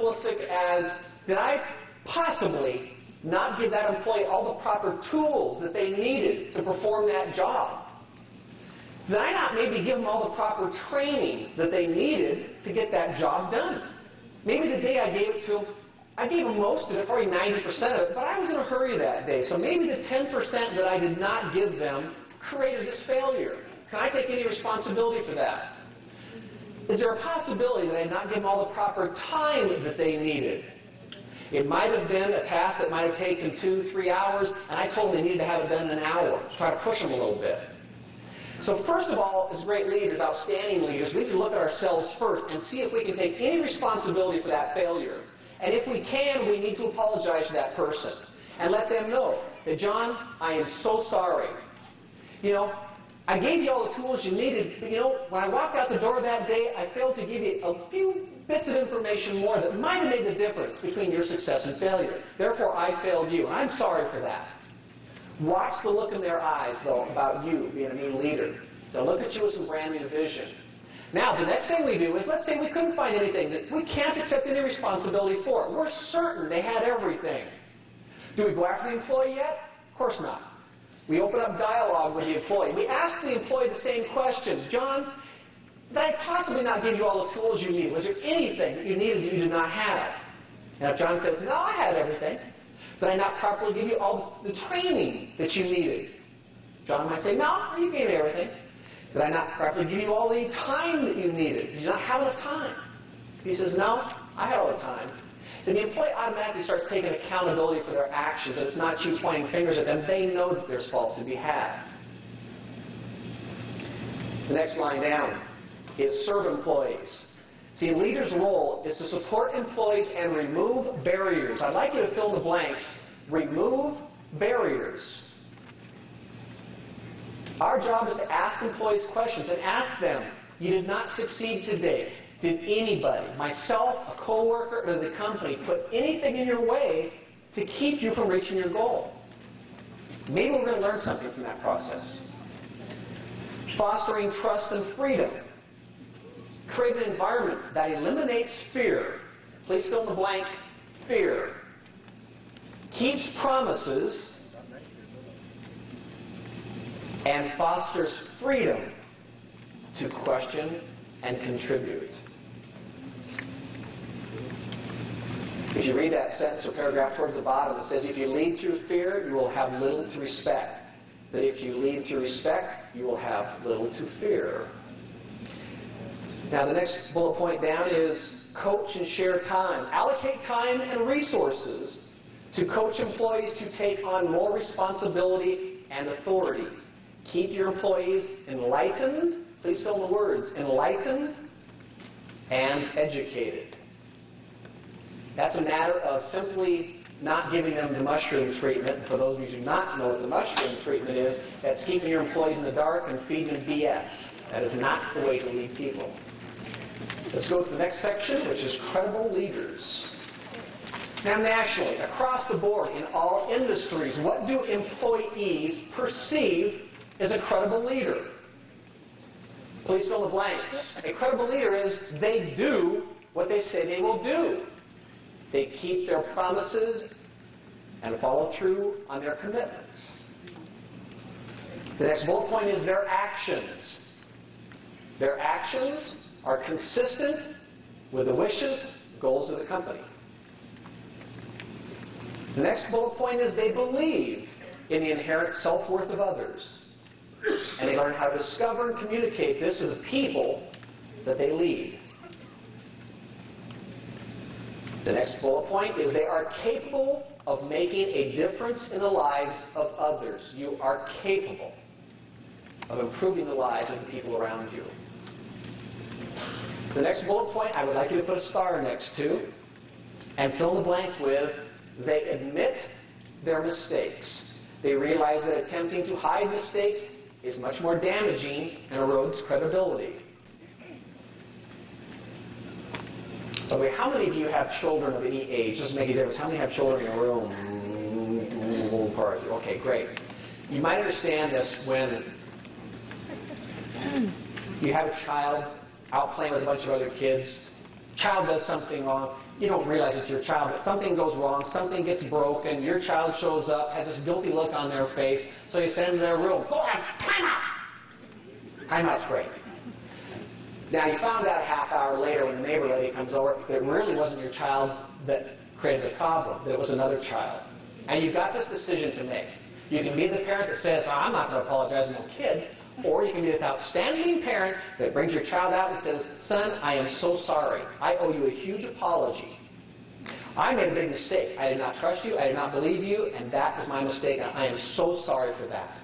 realistic as, did I possibly not give that employee all the proper tools that they needed to perform that job? Did I not maybe give them all the proper training that they needed to get that job done? Maybe the day I gave it to them, I gave them most of it, probably 90% of it, but I was in a hurry that day. So maybe the 10% that I did not give them created this failure. Can I take any responsibility for that? Is there a possibility that I did not give them all the proper time that they needed? It might have been a task that might have taken 2-3 hours, and I told them they needed to have it done in an hour. Try to push them a little bit. So first of all, as great leaders, outstanding leaders, we can look at ourselves first and see if we can take any responsibility for that failure. And if we can, we need to apologize to that person and let them know that, John, I am so sorry. You know, I gave you all the tools you needed, but you know, when I walked out the door that day, I failed to give you a few bits of information more that might have made the difference between your success and failure. Therefore, I failed you, and I'm sorry for that. Watch the look in their eyes, though, about you being a mean leader. They'll look at you with some brand new vision. Now, the next thing we do is, let's say we couldn't find anything, that we can't accept any responsibility for it. We're certain they had everything. Do we go after the employee yet? Of course not. We open up dialogue with the employee. We ask the employee the same questions. John, did I possibly not give you all the tools you need? Was there anything that you needed that you did not have? And if John says, no, I had everything, did I not properly give you all the training that you needed? John might say, no, you gave me everything. Did I not properly give you all the time that you needed? Did you not have enough time? He says, no, I had all the time. Then the employee automatically starts taking accountability for their actions, and it's not you pointing fingers at them. They know that there's fault to be had. The next line down is serve employees. See, a leader's role is to support employees and remove barriers. I'd like you to fill in the blanks. Remove barriers. Our job is to ask employees questions and ask them, you did not succeed today. Did anybody, myself, a coworker, or the company, put anything in your way to keep you from reaching your goal? Maybe we're going to learn something from that process. Fostering trust and freedom. Create an environment that eliminates fear. Please fill in the blank, fear. Keeps promises and fosters freedom to question and contribute. If you read that sentence or paragraph towards the bottom, it says, if you lead through fear, you will have little to respect. But if you lead through respect, you will have little to fear. Now, the next bullet point down is coach and share time. Allocate time and resources to coach employees to take on more responsibility and authority. Keep your employees enlightened. Please fill in the words, enlightened and educated. That's a matter of simply not giving them the mushroom treatment. For those of you who do not know what the mushroom treatment is, that's keeping your employees in the dark and feeding them BS. That is not the way to lead people. Let's go to the next section, which is credible leaders. Now, nationally, across the board, in all industries, what do employees perceive as a credible leader? Please fill in the blanks. A credible leader is they do what they say they will do. They keep their promises and follow through on their commitments. The next bullet point is their actions. Their actions are consistent with the wishes, goals of the company. The next bullet point is they believe in the inherent self-worth of others. And they learn how to discover and communicate this to the people that they lead. The next bullet point is they are capable of making a difference in the lives of others. You are capable of improving the lives of the people around you. The next bullet point I would like you to put a star next to and fill in the blank with, they admit their mistakes. They realize that attempting to hide mistakes is much more damaging and erodes credibility. Okay, how many of you have children of any age? Doesn't make a difference. How many have children in a room? Okay, great. You might understand this when you have a child out playing with a bunch of other kids. Child does something wrong. you don't realize it's your child, but something goes wrong, something gets broken, your child shows up, has this guilty look on their face, so you send them to their room. Go have timeout! Timeout's great. Now, you found out a half hour later when the neighbor lady comes over that it really wasn't your child that created the problem, that it was another child. And you've got this decision to make. You can be the parent that says, oh, I'm not going to apologize to my kid, or you can be this outstanding parent that brings your child out and says, son, I am so sorry. I owe you a huge apology. I made a big mistake. I did not trust you. I did not believe you, and that was my mistake. I am so sorry for that.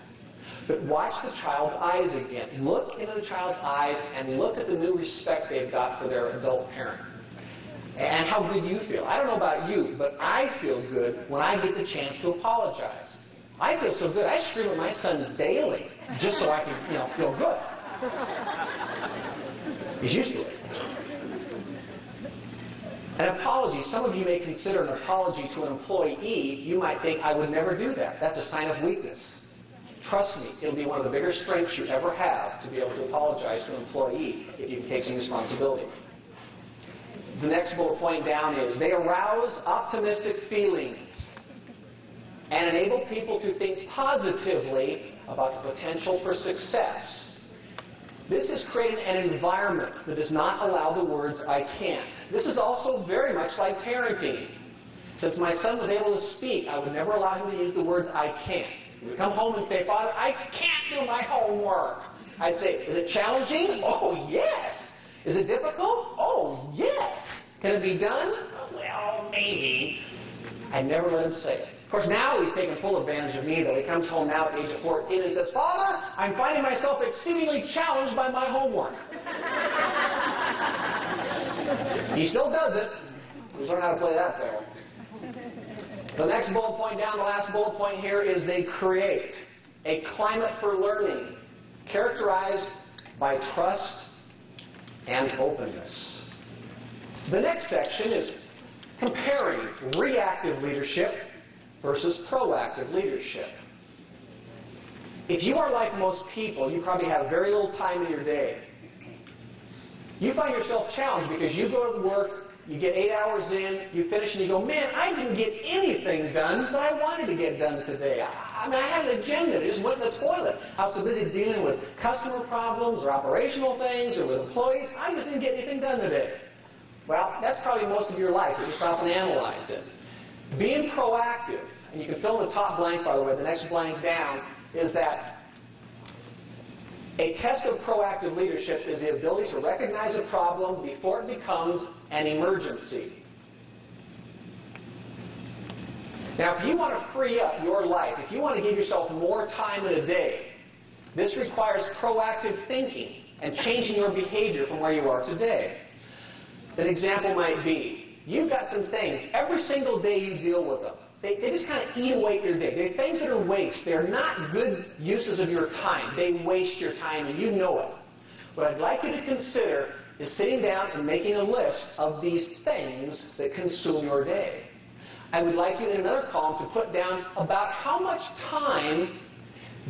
But watch the child's eyes again. Look into the child's eyes and look at the new respect they've got for their adult parent. And how good you feel. I don't know about you, but I feel good when I get the chance to apologize. I feel so good. I scream at my son daily just so I can, feel good. He's used to it. An apology, some of you may consider an apology to an employee. You might think, I would never do that. That's a sign of weakness. Trust me, it'll be one of the bigger strengths you ever have to be able to apologize to an employee if you can take some responsibility. The next bullet point down is they arouse optimistic feelings and enable people to think positively about the potential for success. This is creating an environment that does not allow the words, I can't. This is also very much like parenting. Since my son was able to speak, I would never allow him to use the words, I can't. He would come home and say, Father, I can't do my homework. I'd say, is it challenging? Oh, yes. Is it difficult? Oh, yes. Can it be done? Well, maybe. I never let him say it. Of course, now he's taking full advantage of me, though. He comes home now at the age of 14 and says, Father, I'm finding myself exceedingly challenged by my homework. He still does it. He's learned how to play that there. The next bullet point down, the last bullet point here, is they create a climate for learning characterized by trust and openness. The next section is comparing reactive leadership versus proactive leadership. If you are like most people, you probably have very little time in your day. You find yourself challenged because you go to work, you get 8 hours in, you finish, and you go, man, I didn't get anything done that I wanted to get done today. I had an agenda. It just went in the toilet. I was so busy dealing with customer problems or operational things or with employees, I just didn't get anything done today. Well, that's probably most of your life if you stop and analyze it. Being proactive, and you can fill in the top blank, by the way, the next blank down, is that a test of proactive leadership is the ability to recognize a problem before it becomes an emergency. Now, if you want to free up your life, if you want to give yourself more time in a day, this requires proactive thinking and changing your behavior from where you are today. An example might be, you've got some things, every single day you deal with them. They just kind of eat away at your day. They're things that are waste. They're not good uses of your time. They waste your time, and you know it. What I'd like you to consider is sitting down and making a list of these things that consume your day. I would like you in another column to put down about how much time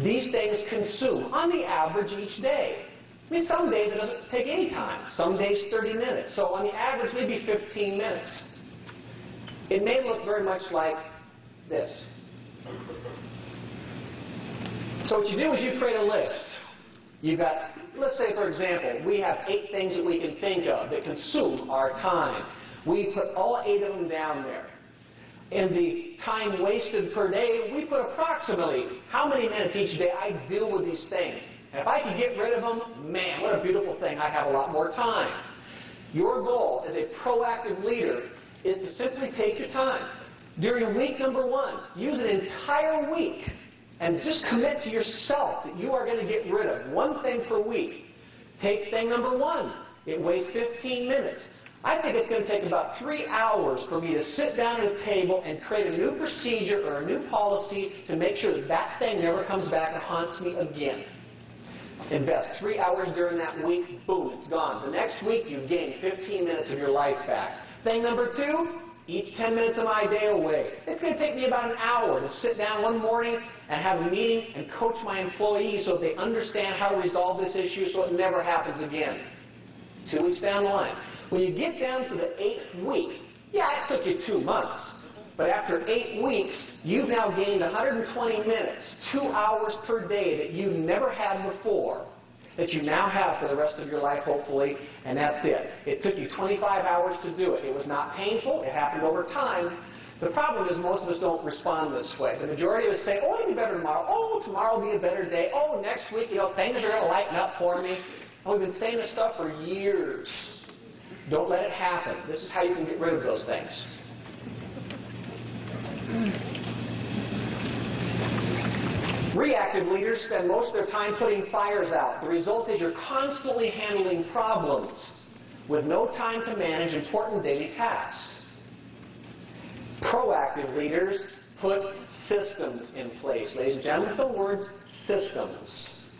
these things consume on the average each day. I mean, some days it doesn't take any time. Some days 30 minutes. So on the average, maybe 15 minutes. It may look very much like this. So what you do is you create a list. You've got, let's say for example, we have 8 things that we can think of that consume our time. We put all 8 of them down there. In the time wasted per day, we put approximately how many minutes each day I deal with these things. And if I can get rid of them, man, what a beautiful thing. I have a lot more time. Your goal as a proactive leader is to simply take your time. During week number 1, use an entire week and just commit to yourself that you are going to get rid of one thing per week. Take thing number 1. It wastes 15 minutes. I think it's going to take about 3 hours for me to sit down at a table and create a new procedure or a new policy to make sure that that thing never comes back and haunts me again. Invest 3 hours during that week, boom, it's gone. The next week, you've gained 15 minutes of your life back. Thing number 2, eats 10 minutes of my day away. It's going to take me about an hour to sit down one morning and have a meeting and coach my employees so that they understand how to resolve this issue so it never happens again. 2 weeks down the line. When you get down to the 8th week, Yeah, it took you 2 months. But after 8 weeks, you've now gained 120 minutes, 2 hours per day that you never had before, that you now have for the rest of your life, hopefully, and that's it. It took you 25 hours to do it. It was not painful. It happened over time. The problem is most of us don't respond this way. The majority of us say, oh, it'll be better tomorrow. Oh, tomorrow will be a better day. Oh, next week, things are going to lighten up for me. And we've been saying this stuff for years. Don't let it happen. This is how you can get rid of those things. Reactive leaders spend most of their time putting fires out. The result is you're constantly handling problems with no time to manage important daily tasks. Proactive leaders put systems in place. Ladies and gentlemen, the words systems.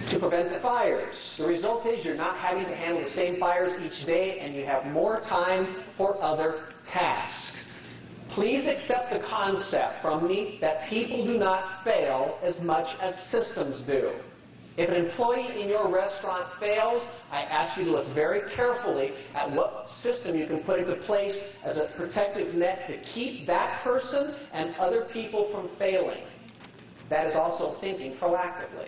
To prevent the fires. The result is you're not having to handle the same fires each day and you have more time for other tasks. Please accept the concept from me that people do not fail as much as systems do. If an employee in your restaurant fails, I ask you to look very carefully at what system you can put into place as a protective net to keep that person and other people from failing. That is also thinking proactively.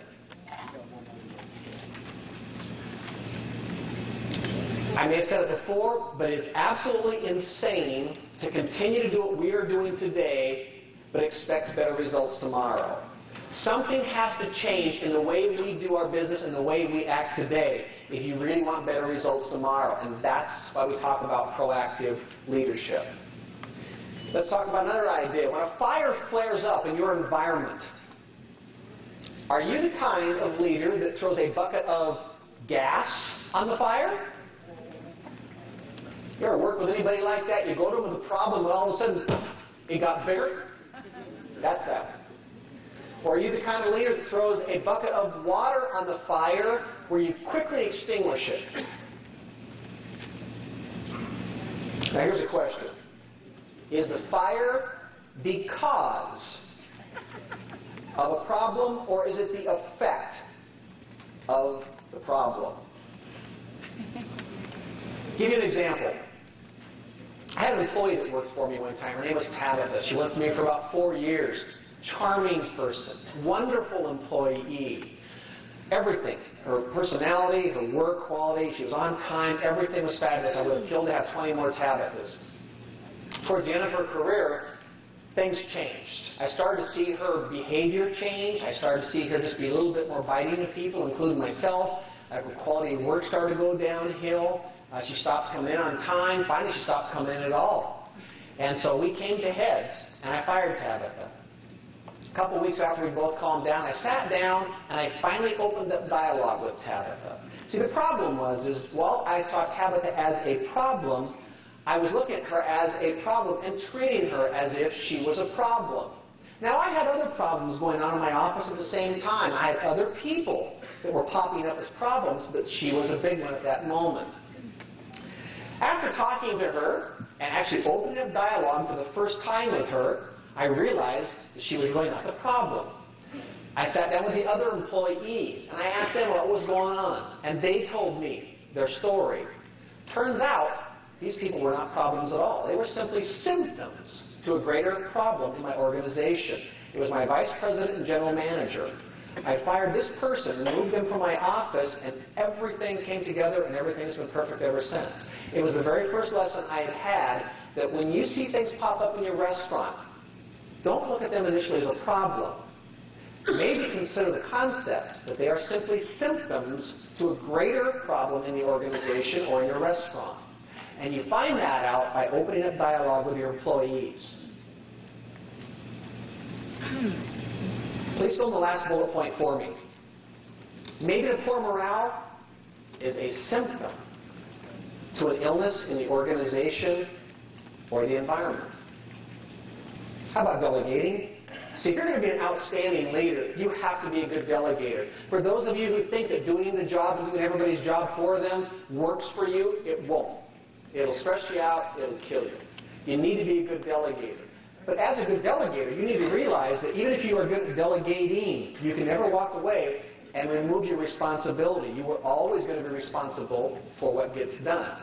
I may have said it before, but it is absolutely insane to continue to do what we are doing today, but expect better results tomorrow. Something has to change in the way we do our business and the way we act today if you really want better results tomorrow. And that's why we talk about proactive leadership. Let's talk about another idea. When a fire flares up in your environment, are you the kind of leader that throws a bucket of gas on the fire? You ever work with anybody like that? You go to them with a problem and all of a sudden it got bigger? That's that. Or are you the kind of leader that throws a bucket of water on the fire where you quickly extinguish it? Now here's a question. Is the fire because of a problem or is it the effect of the problem? Give you an example. I had an employee that worked for me one time. Her name was Tabitha. She worked for me for about 4 years. Charming person. Wonderful employee. Everything. Her personality, her work quality, she was on time. Everything was fabulous. I would have killed to have 20 more Tabithas. Towards the end of her career, things changed. I started to see her behavior change. I started to see her just be a little bit more biting to people, including myself. Her quality of work started to go downhill. She stopped coming in on time. Finally, she stopped coming in at all. And so we came to heads, and I fired Tabitha. A couple weeks after we both calmed down, I sat down, and I finally opened up dialogue with Tabitha. See, the problem was, while I saw Tabitha as a problem, I was looking at her as a problem and treating her as if she was a problem. Now, I had other problems going on in my office at the same time. I had other people that were popping up as problems, but she was a big one at that moment. After talking to her and actually opening up dialogue for the first time with her, I realized that she was really not the problem. I sat down with the other employees and I asked them what was going on, and they told me their story. Turns out, these people were not problems at all. They were simply symptoms to a greater problem in my organization. It was my vice president and general manager. I fired this person, removed them from my office, and everything came together, and everything's been perfect ever since. It was the very first lesson I had that when you see things pop up in your restaurant, don't look at them initially as a problem. Maybe consider the concept that they are simply symptoms to a greater problem in the organization or in your restaurant. And you find that out by opening up dialogue with your employees. Please fill in the last bullet point for me. Maybe the poor morale is a symptom to an illness in the organization or the environment. How about delegating? See, if you're going to be an outstanding leader, you have to be a good delegator. For those of you who think that doing the job and doing everybody's job for them works for you, it won't. It'll stress you out. It'll kill you. You need to be a good delegator. But as a good delegator, you need to realize that even if you are good at delegating, you can never walk away and remove your responsibility. You are always going to be responsible for what gets done.